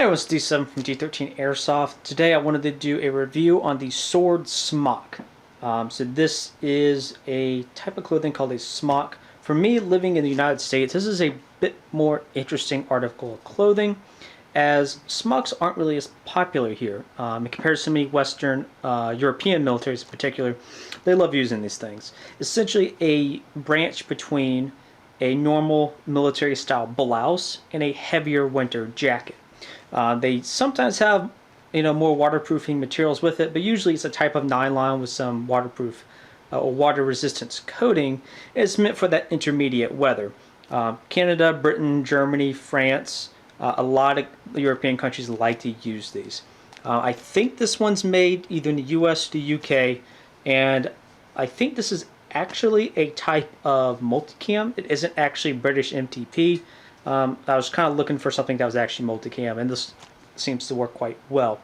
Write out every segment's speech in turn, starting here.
Hey, it's D7 from D13 Airsoft. Today I wanted to do a review on the SORD Smock. So this is a type of clothing called a smock. For me, living in the United States, this is a bit more interesting article of clothing, as smocks aren't really as popular here. In comparison to many Western European militaries in particular, they love using these things. Essentially a branch between a normal military style blouse and a heavier winter jacket. They sometimes have, more waterproofing materials with it, but usually it's a type of nylon with some waterproof or water resistance coating. It's meant for that intermediate weather. Canada, Britain, Germany, France, a lot of European countries like to use these. I think this one's made either in the US or the UK, and I think this is actually a type of multicam. It isn't actually British MTP. I was kind of looking for something that was actually multicam, and this seems to work quite well.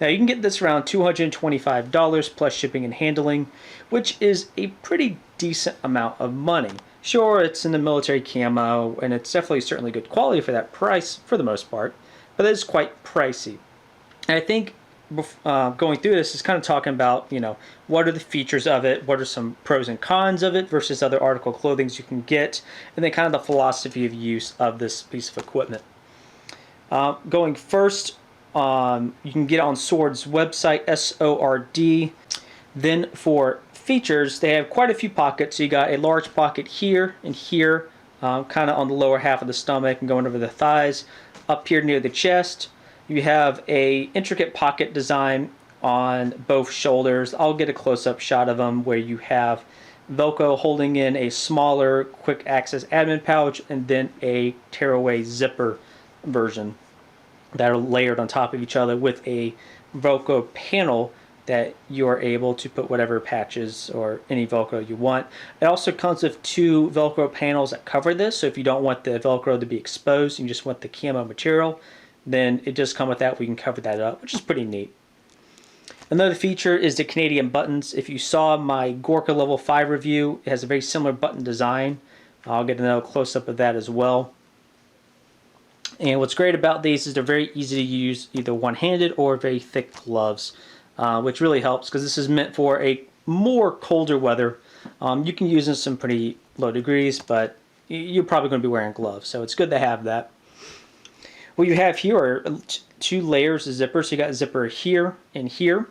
Now you can get this around $225 plus shipping and handling, which is a pretty decent amount of money. Sure, it's in the military camo, and it's definitely certainly good quality for that price for the most part, but it's quite pricey. And I think going through this is kind of talking about, what are the features of it, what are some pros and cons of it versus other article clothing you can get, and then kind of the philosophy of use of this piece of equipment. Going first, you can get it on SORD's website, SORD. Then for features, they have quite a few pockets. So you got a large pocket here and here, kind of on the lower half of the stomach and going over the thighs, up here near the chest. You have a intricate pocket design on both shoulders. I'll get a close-up shot of them where you have Velcro holding in a smaller quick access admin pouch and then a tearaway zipper version that are layered on top of each other with a Velcro panel that you're able to put whatever patches or any Velcro you want. It also comes with two Velcro panels that cover this, so if you don't want the Velcro to be exposed, you just want the camo material, then it does come with that. We can cover that up, which is pretty neat. Another feature is the Canadian buttons. If you saw my Gorka Level 5 review, it has a very similar button design. I'll get another close-up of that as well. And what's great about these is they're very easy to use, either one-handed or very thick gloves, which really helps because this is meant for a more colder weather. You can use in some pretty low degrees, but you're probably going to be wearing gloves, so it's good to have that. What you have here are two layers of zipper. So you got a zipper here and here.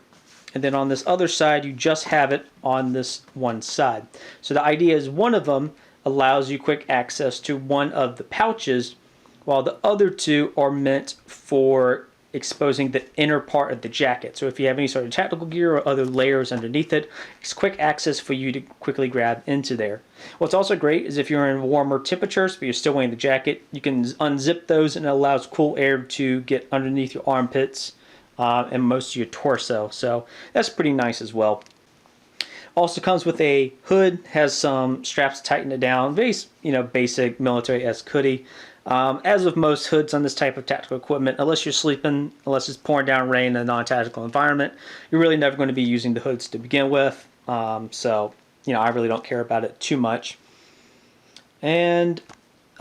And then on this other side, you just have it on this one side. So the idea is one of them allows you quick access to one of the pouches, while the other two are meant for exposing the inner part of the jacket. So if you have any sort of tactical gear or other layers underneath it, it's quick access for you to quickly grab into there. What's also great is if you're in warmer temperatures but you're still wearing the jacket, you can unzip those and it allows cool air to get underneath your armpits and most of your torso. So that's pretty nice as well. Also comes with a hood, has some straps to tighten it down. Very, basic military-esque hoodie. As with most hoods on this type of tactical equipment, unless you're sleeping, unless it's pouring down rain in a non-tactical environment, you're really never going to be using the hoods to begin with. So, I really don't care about it too much. And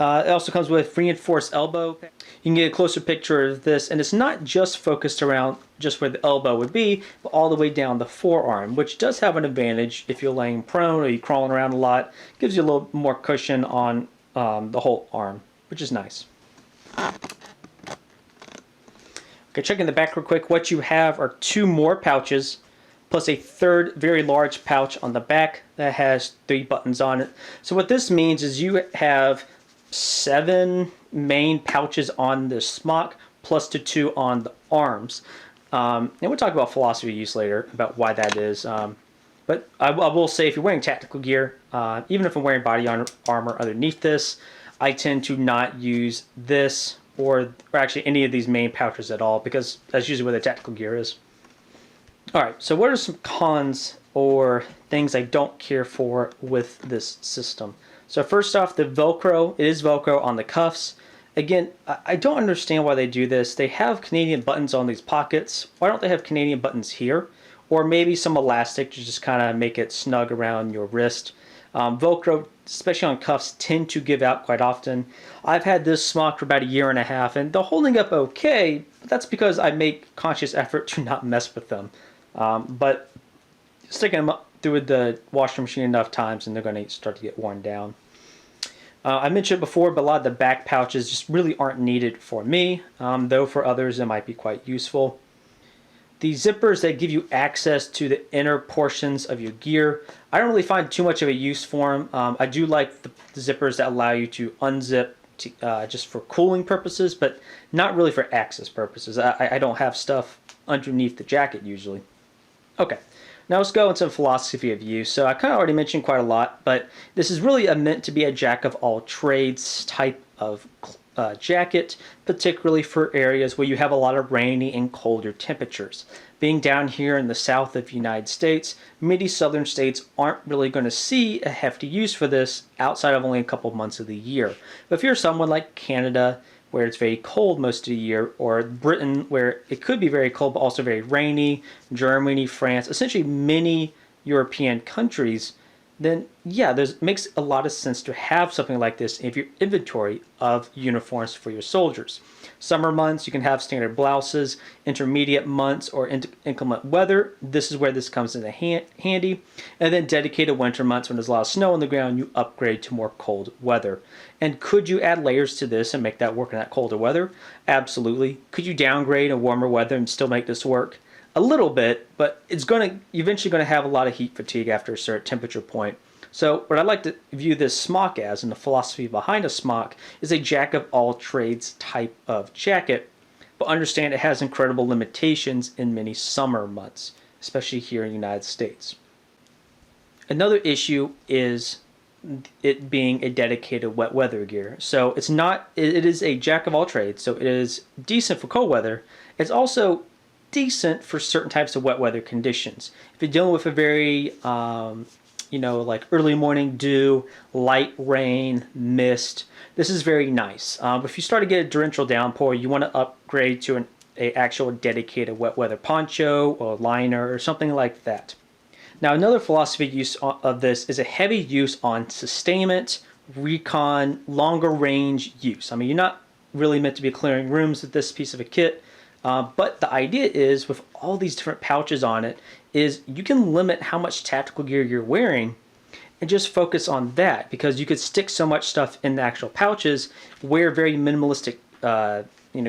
it also comes with reinforced elbow. You can get a closer picture of this, and it's not just focused around just where the elbow would be, but all the way down the forearm, which does have an advantage if you're laying prone or you're crawling around a lot. It gives you a little more cushion on the whole arm, which is nice. Okay, checking the back real quick. What you have are two more pouches, plus a third very large pouch on the back that has 3 buttons on it. So what this means is you have 7 main pouches on the smock, plus the 2 on the arms. And we'll talk about philosophy of use later, about why that is. But I will say, if you're wearing tactical gear, even if I'm wearing body armor underneath this, I tend to not use this or actually any of these main pouches at all, because that's usually where the tactical gear is. Alright, so what are some cons or things I don't care for with this system? So first off, the Velcro. It is Velcro on the cuffs. Again, I don't understand why they do this. They have Canadian buttons on these pockets. Why don't they have Canadian buttons here? Or maybe some elastic to just kind of make it snug around your wrist. Velcro, especially on cuffs, tend to give out quite often. I've had this smock for about a year and a half, and they're holding up okay, but that's because I make conscious effort to not mess with them. But sticking them through the washing machine enough times and they're going to start to get worn down. I mentioned before, but a lot of the back pouches just really aren't needed for me, though for others it might be quite useful. The zippers that give you access to the inner portions of your gear, I don't really find too much of a use for them. I do like the zippers that allow you to unzip just for cooling purposes, but not really for access purposes. I don't have stuff underneath the jacket usually. Okay, now let's go into philosophy of use. So I kind of already mentioned quite a lot, but this is really meant to be a jack of all trades type of jacket, particularly for areas where you have a lot of rainy and colder temperatures. Being down here in the south of the United States, many southern states aren't really going to see a hefty use for this outside of only a couple months of the year. But if you're someone like Canada, where it's very cold most of the year, or Britain, where it could be very cold but also very rainy, Germany, France, essentially many European countries, then yeah, it makes a lot of sense to have something like this in your inventory of uniforms for your soldiers. Summer months, you can have standard blouses. Intermediate months or inclement weather, this is where this comes in handy. And then dedicated winter months, when there's a lot of snow on the ground, you upgrade to more cold weather. And could you add layers to this and make that work in that colder weather? Absolutely. Could you downgrade in warmer weather and still make this work? A little bit, but it's eventually going to have a lot of heat fatigue after a certain temperature point. So what I'd like to view this smock as, and the philosophy behind a smock, is a jack of all trades type of jacket, but understand it has incredible limitations in many summer months, especially here in the United States. Another issue is it being a dedicated wet weather gear. So it is a jack of all trades, so it is decent for cold weather. It's also decent for certain types of wet weather conditions. If you're dealing with a very, like early morning dew, light rain, mist, this is very nice. But if you start to get a torrential downpour, you want to upgrade to an actual dedicated wet weather poncho or liner or something like that. Now, another philosophy use of this is a heavy use on sustainment, recon, longer range use. I mean, you're not really meant to be clearing rooms with this piece of a kit. But the idea is, with all these different pouches on it, is you can limit how much tactical gear you're wearing and just focus on that, because you could stick so much stuff in the actual pouches, wear very minimalistic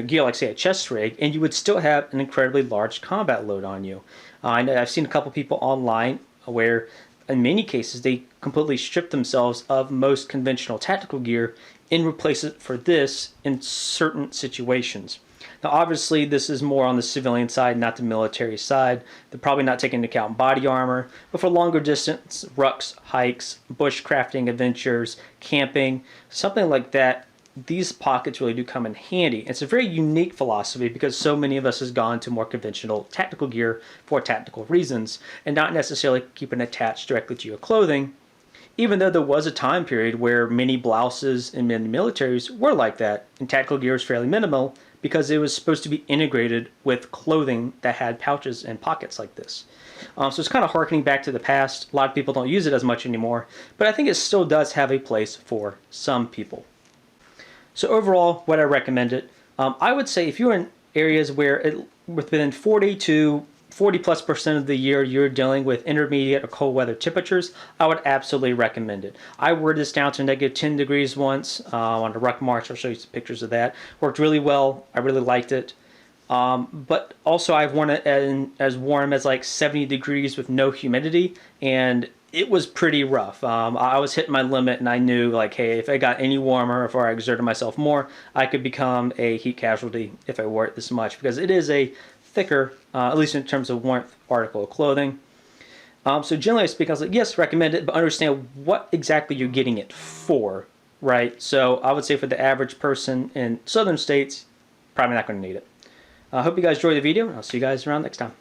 gear like, say, a chest rig, and you would still have an incredibly large combat load on you. I know I've seen a couple people online where in many cases they completely strip themselves of most conventional tactical gear and replace it for this in certain situations. Now, obviously, this is more on the civilian side, not the military side. They're probably not taking into account body armor, but for longer distance rucks, hikes, bushcrafting adventures, camping, something like that, these pockets really do come in handy. It's a very unique philosophy because so many of us has gone to more conventional tactical gear for tactical reasons and not necessarily keeping attached directly to your clothing, even though there was a time period where many blouses and many militaries were like that, and tactical gear was fairly minimal because it was supposed to be integrated with clothing that had pouches and pockets like this. So it's kind of harkening back to the past. A lot of people don't use it as much anymore, but I think it still does have a place for some people. So overall, would I recommend it? I would say if you're in areas where within 40+ % of the year you're dealing with intermediate or cold weather temperatures, I would absolutely recommend it. I wore this down to -10 degrees once on a ruck march. I'll show you some pictures of that. Worked really well. I really liked it. But also I've worn it as warm as like 70 degrees with no humidity, and it was pretty rough. I was hitting my limit, and I knew, like, hey, if I got any warmer, if I exerted myself more, I could become a heat casualty if I wore it this much, because it is a thicker, at least in terms of warmth, article of clothing. So generally speaking, I was like, yes, recommend it, but understand what exactly you're getting it for, right? So I would say for the average person in southern states, probably not going to need it. I hope you guys enjoyed the video, and I'll see you guys around next time.